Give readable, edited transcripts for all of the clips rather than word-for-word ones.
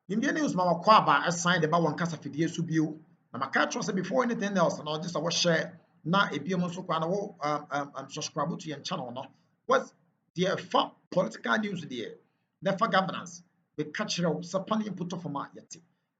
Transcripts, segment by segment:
Indian news ma wakɔ aba assign de ba wɔn kasa fidie so bio. Na maka trust before anything else na just a share na ebiem nso kwa na wo subscribe to your channel no. What's the political news there? Never governance. We catch you sa pani put of ma yet.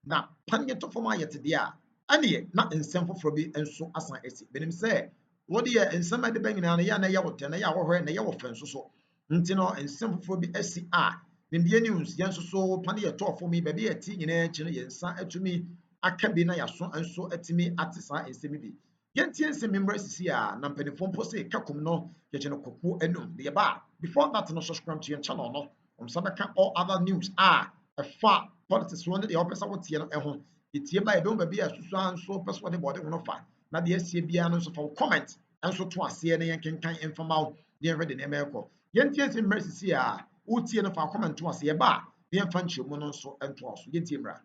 Na pani to forma yet there. Ani na nsɛm foforɔ bi nso asan esi. Benim sɛ wo de nsɛm ade bɛn na ya na ya wote na ya wɔhwɛ na ya wɔfɛ nso so. Nti no nsɛm foforɔ bi asi a India news yen so pani ye to for me baby e ti nyina chi no yen sa atumi aka bi na yaso anso atimi atisa ensemi bi yen tie nsem member sisi a na mpanifo mpo se kakom no ye che no koku enum de ba before that no subscribe to your channel no sabeka all other news fa politics one de opesa wo tie no ho etie ba e be baby asusu anso peso de body no fa na de asie bia no so fa comment anso to ase ne yen kenkan informaw de ready na emeko yen tie nsem member sisi a utie no fa comment to ase ye ba ye mfa nchemu no so ento aso ye tie mra.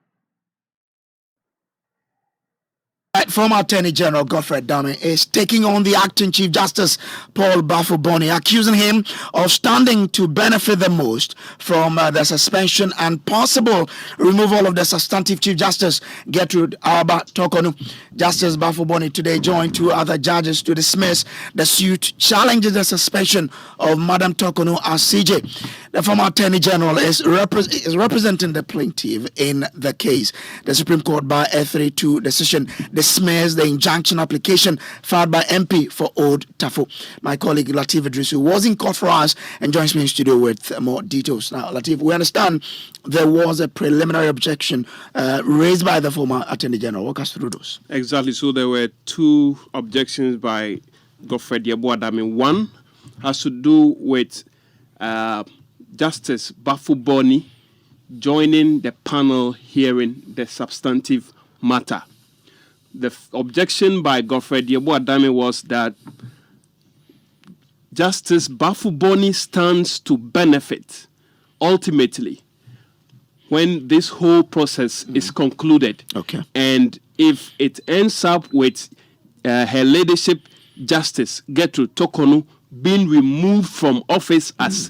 Former Attorney General Godfred Dame is taking on the acting Chief Justice Paul Bafuboni, accusing him of standing to benefit the most from the suspension and possible removal of the substantive Chief Justice Gertrude Arba Tokonu. Justice Bafuboni today joined two other judges to dismiss the suit challenging the suspension of Madam Tokonu as CJ. The former Attorney General is representing the plaintiff in the case. The Supreme Court by a 3-2 decision dismissed the injunction application filed by MP for Old Tafo. My colleague Latif Idrisu was in court for us and joins me in studio with more details. Now, Latif, we understand there was a preliminary objection raised by the former Attorney General. Walk us through those. Exactly. So there were two objections by Godfred Yeboah-Dame. One has to do with Justice Bafuboni joining the panel hearing the substantive matter. The objection by Godfred Yeboah-Dame was that Justice Bafuboni stands to benefit ultimately when this whole process is concluded. Okay. And if it ends up with her ladyship Justice Gertrude Tokonu being removed from office as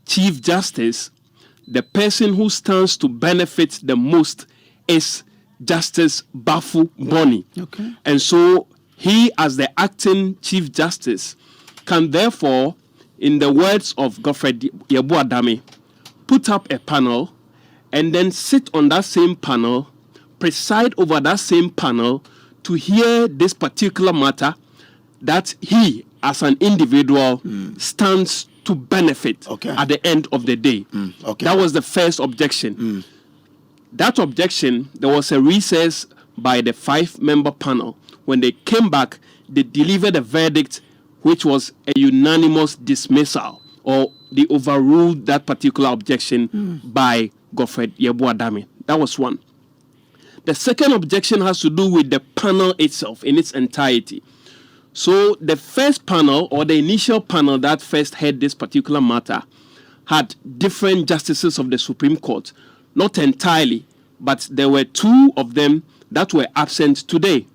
Chief Justice, the person who stands to benefit the most is Justice Bafuboni. Okay. And so he, as the acting Chief Justice, can therefore, in the words of Godfred Yeboah-Dame, put up a panel and then sit on that same panel, preside over that same panel to hear this particular matter that he, as an individual, stands to benefit at the end of the day. Okay. That was the first objection. That objection, there was a recess by the 5-member panel. When they came back, they delivered a verdict which was a unanimous dismissal, or they overruled that particular objection by Godfred Yeboah-Dame. That was one. The second objection has to do with the panel itself in its entirety. So the first panel, or the initial panel that first heard this particular matter, had different justices of the Supreme Court. Not entirely, but there were two of them that were absent today.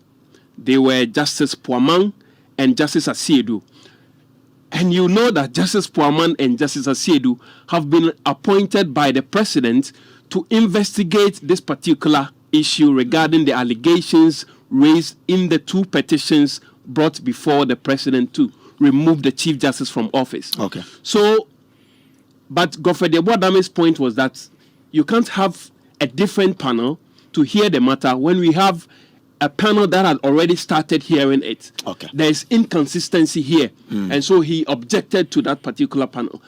They were Justice Poamang and Justice Asiedu. And you know that Justice Poamang and Justice Asiedu have been appointed by the President to investigate this particular issue regarding the allegations raised in the two petitions brought before the President to remove the Chief Justice from office. Okay. So, but Godfred Yeboah-Dame's point was that you can't have a different panel to hear the matter when we have a panel that had already started hearing it. Okay. There is inconsistency here. And so he objected to that particular panel.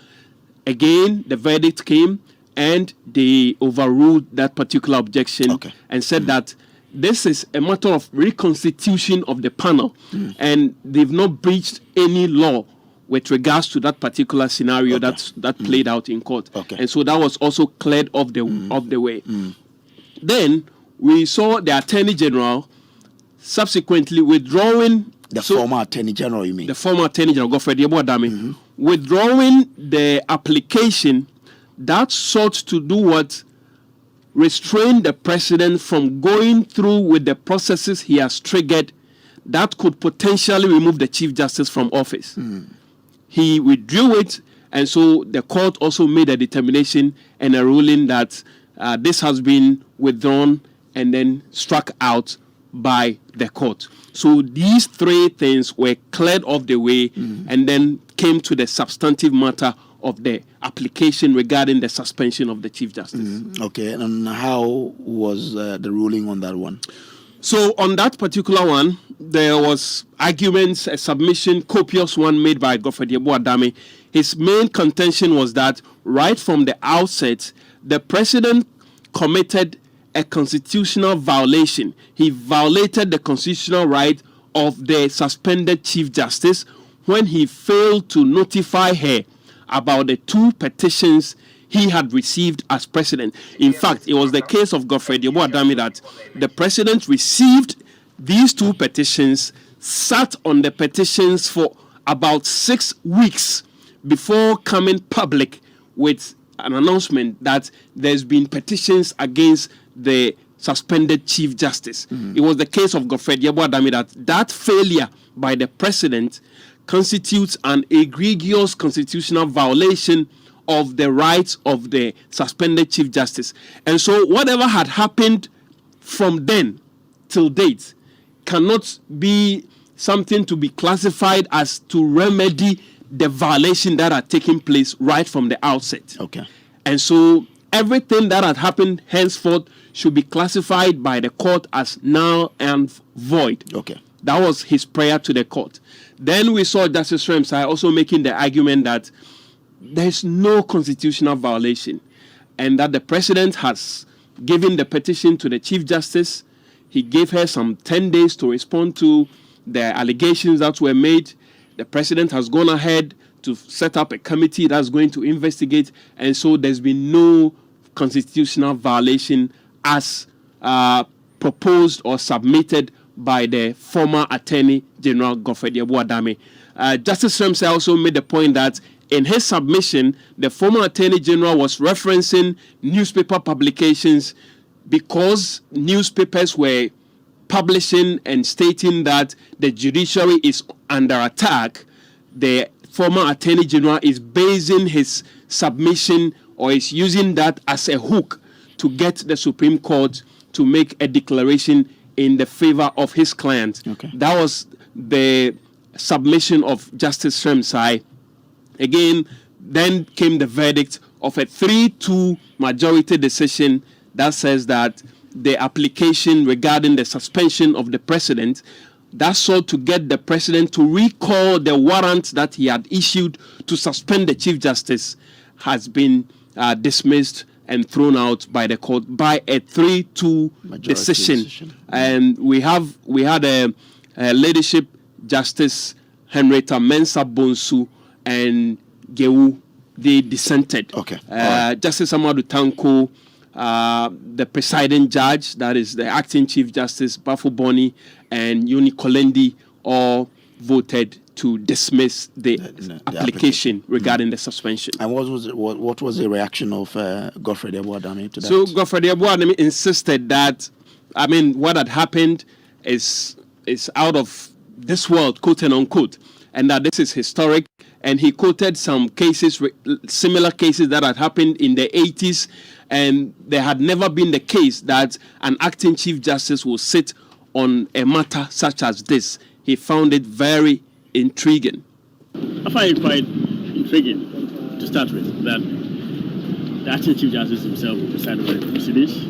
Again, the verdict came and they overruled that particular objection and said that this is a matter of reconstitution of the panel and they've not breached any law with regards to that particular scenario that played out in court. And so that was also cleared off the way. Then we saw the Attorney General subsequently withdrawing the former Attorney General, you mean? The former Attorney General, Godfred Yeboah-Dame, withdrawing the application that sought to do what? Restrain the President from going through with the processes he has triggered that could potentially remove the Chief Justice from office. He withdrew it, and so the court also made a determination and a ruling that this has been withdrawn and then struck out by the court. So these three things were cleared off the way, and then came to the substantive matter of the application regarding the suspension of the Chief Justice. Okay, and how was the ruling on that one? So on that particular one, there was arguments, a submission, copious one made by Godfrey Adame. His main contention was that right from the outset, the president committed a constitutional violation. He violated the constitutional right of the suspended Chief Justice when he failed to notify her about the two petitions he had received as president. In fact, it was the case of Godfrey Adame that the president received these two petitions, sat on the petitions for about 6 weeks before coming public with an announcement that there's been petitions against the suspended Chief Justice. It was the case of Godfrey Adame that failure by the president constitutes an egregious constitutional violation of the rights of the suspended Chief Justice. And so whatever had happened from then till date cannot be something to be classified as to remedy the violation that had taken place right from the outset. Okay. And so everything that had happened henceforth should be classified by the court as null and void. Okay. That was his prayer to the court. Then we saw Justice Ramsay also making the argument that there's no constitutional violation and that the president has given the petition to the Chief Justice. He gave her some 10 days to respond to the allegations that were made. The president has gone ahead to set up a committee that's going to investigate, and so there's been no constitutional violation as proposed or submitted by the former Attorney General Godfrey Adame. Justice Ramsay also made the point that in his submission, the former Attorney General was referencing newspaper publications because newspapers were publishing and stating that the judiciary is under attack. The former Attorney General is basing his submission or is using that as a hook to get the Supreme Court to make a declaration in the favor of his client. Okay. That was the submission of Justice Ramsay. Again, then came the verdict of a 3-2 majority decision that says that the application regarding the suspension of the president that sought to get the president to recall the warrant that he had issued to suspend the Chief Justice has been dismissed and thrown out by the court by a 3-2 decision. And we had a leadership Justice Henrietta Mensah Bonsu and Gewu. They dissented. Okay. Justice Amadou Tanko, the presiding judge, that is the acting Chief Justice Bafo Boni, and Yoni Kolendi all voted to dismiss the application regarding the suspension. And what was the reaction of Godfrey Adame to that? So Godfrey Adame insisted that, what had happened is out of this world, quote and unquote, and that this is historic. And he quoted some cases, similar cases that had happened in the 80s, and there had never been the case that an acting Chief Justice will sit on a matter such as this. He found it very intriguing. I find it quite intriguing, to start with, that the acting Chief Justice himself will preside over the proceedings.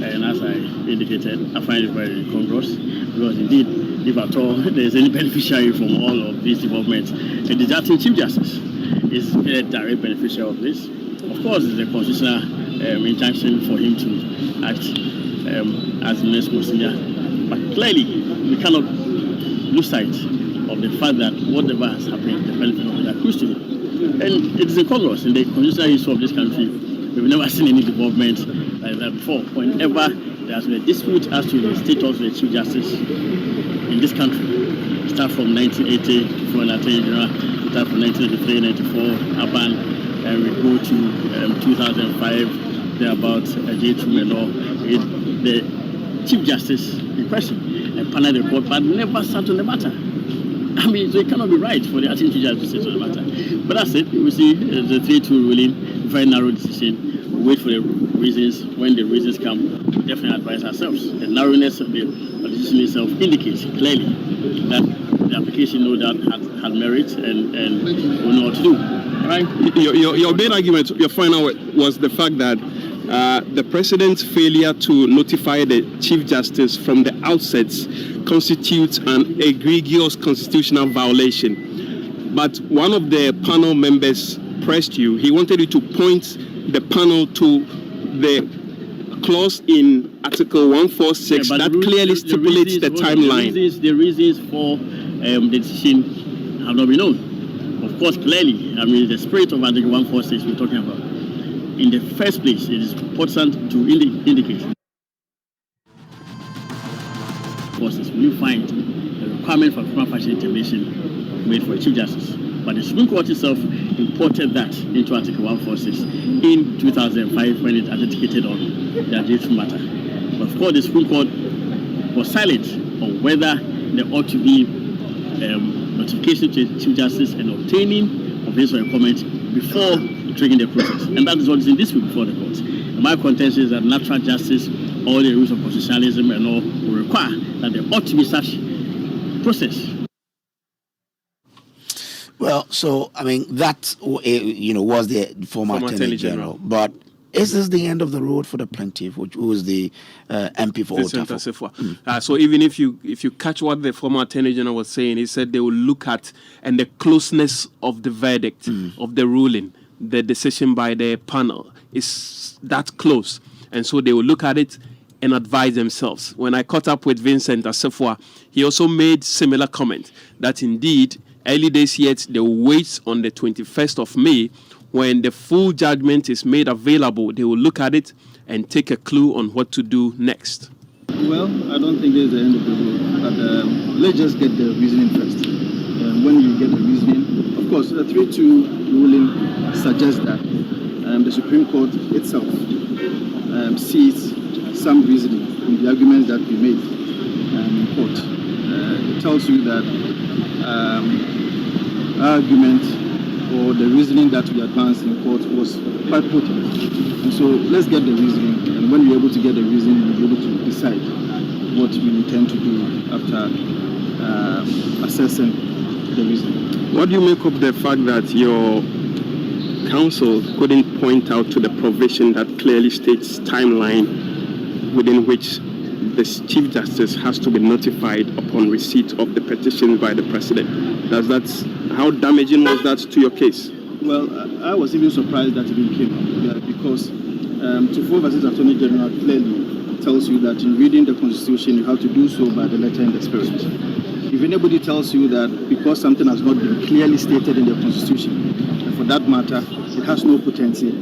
And as I indicated, I find it very incongruous, because indeed, if at all there is any beneficiary from all of these developments, and the acting Chief Justice is a direct beneficiary of this. Of course, it's a constitutional injunction for him to act as the next most senior. But clearly, we cannot lose sight of the fact that whatever has happened, the benefit of it accrues to him. And it is incongruous in the constitutional history of this country. We've never seen any development like that before. Whenever there has been a dispute as to the status of the Chief Justice in this country, start from 1980 for an Attorney General, start from 1983, 94, Aban, and we go to 2005, there about J. Truman law. The Chief Justice in question and panel the court, but never sat on the matter. So it cannot be right for the acting Chief Justice to sit on the matter. But that's it. We see the 3-2 ruling, very narrow decision. we'll wait for the reasons. When the reasons come, we'll definitely advise ourselves. The narrowness of the decision itself indicates clearly that the application, no doubt, had merit and will know what to do. Right? Your main argument, your final was the fact that the president's failure to notify the Chief Justice from the outset constitutes an egregious constitutional violation. But one of the panel members pressed you. He wanted you to point the panel to the clause in Article 146 that clearly stipulates the timeline. The reasons for the decision have not been known. Of course, clearly, I mean, the spirit of Article 146 we're talking about. In the first place, it is important to indicate. When you find the requirement for prima facie intervention made for a Chief Justice, but the Supreme Court itself imported that into Article 146 in 2005 when it adjudicated on the arbitration matter. But of course, the Supreme Court was silent on whether there ought to be notification to the Chief Justice and obtaining of his or her comment before triggering the process. And that is what is in dispute before the court. And my contention is that natural justice, all the rules of constitutionalism and all will require that there ought to be such process. Well, so, I mean, that, was the former Attorney General. But is this the end of the road for the plaintiff, who was the MP for Otafobo? So even if you catch what the former Attorney General was saying, he said they will look at and the closeness of the verdict, of the ruling, the decision by the panel is that close. And so they will look at it and advise themselves. When I caught up with Vincent Assefuah, he also made similar comment that indeed, early days yet, they will wait on the 21st of May when the full judgment is made available. They will look at it and take a clue on what to do next. Well, I don't think it's the end of the road, but let's just get the reasoning first. When you get the reasoning, of course, the 3-2 ruling suggests that the Supreme Court itself sees some reasoning in the arguments that we made in court. It tells you that argument or the reasoning that we advanced in court was quite potent. And so let's get the reasoning, and when we're able to get the reasoning, we'll be able to decide what we intend to do after assessing the reasoning. What do you make of the fact that your counsel couldn't point out to the provision that clearly states timeline within which the Chief Justice has to be notified upon receipt of the petition by the President? How damaging was that to your case? Well, I was even surprised that it even came up because Tufo versus Attorney General clearly tells you that in reading the Constitution, you have to do so by the letter and the spirit. If anybody tells you that because something has not been clearly stated in the Constitution, and for that matter, it has no potency,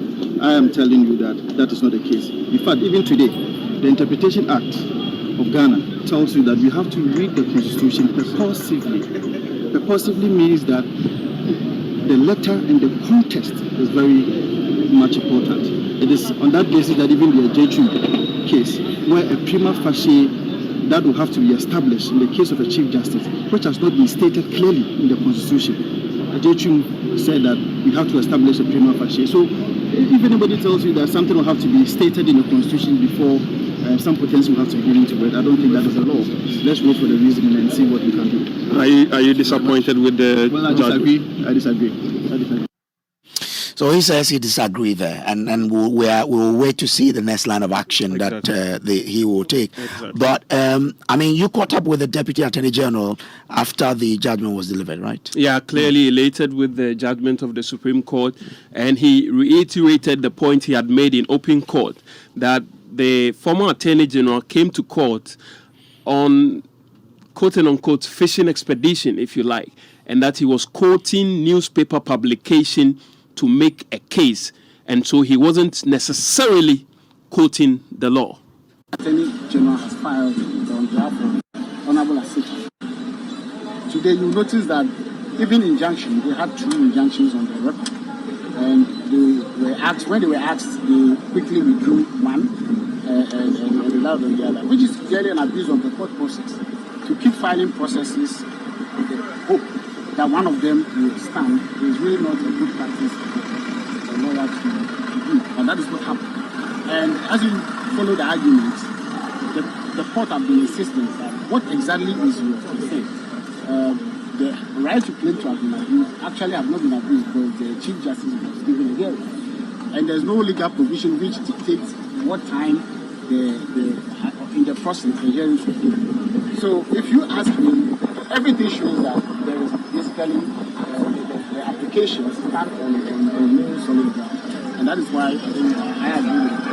I am telling you that that is not the case. In fact, even today, the Interpretation Act of Ghana tells you that you have to read the Constitution purposively. Purposively means that the letter and the context is very much important. It is on that basis that even the objection case, where a prima facie that will have to be established in the case of a Chief Justice, which has not been stated clearly in the Constitution. The objection said that you have to establish a prima facie. So if anybody tells you that something will have to be stated in the Constitution before some potential will have to be given to it, I don't think that is the law. Let's wait for the reasoning and see what we can do. Are you disappointed with the judgment? I disagree. So he says he disagrees there, and we'll wait to see the next line of action that he will take. Exactly. But you caught up with the Deputy Attorney General after the judgment was delivered, right? Yeah, clearly elated with the judgment of the Supreme Court, and he reiterated the point he had made in open court that the former Attorney General came to court on quote-unquote fishing expedition, if you like, and that he was quoting newspaper publication to make a case, and so he wasn't necessarily quoting the law. Attorney General has filed on behalf of Honorable Assefuah. Today you notice that even injunction, they had 2 injunctions on the record, and when they were asked, they quickly withdrew one and allowed the other, which is clearly an abuse of the court process. To keep filing processes with the hope that one of them will stand is really not a good practice for a lawyer to do. And that is what happened. as you follow the argument, the court have been insisting that what exactly is your consent? The right to claim to have been abused actually have not been abused because the Chief Justice was given a hearing. And there's no legal provision which dictates what time in the process the hearing should be. So if you ask me, everything shows that there is basically the applications stand on no solid ground. And that is why I think I agree with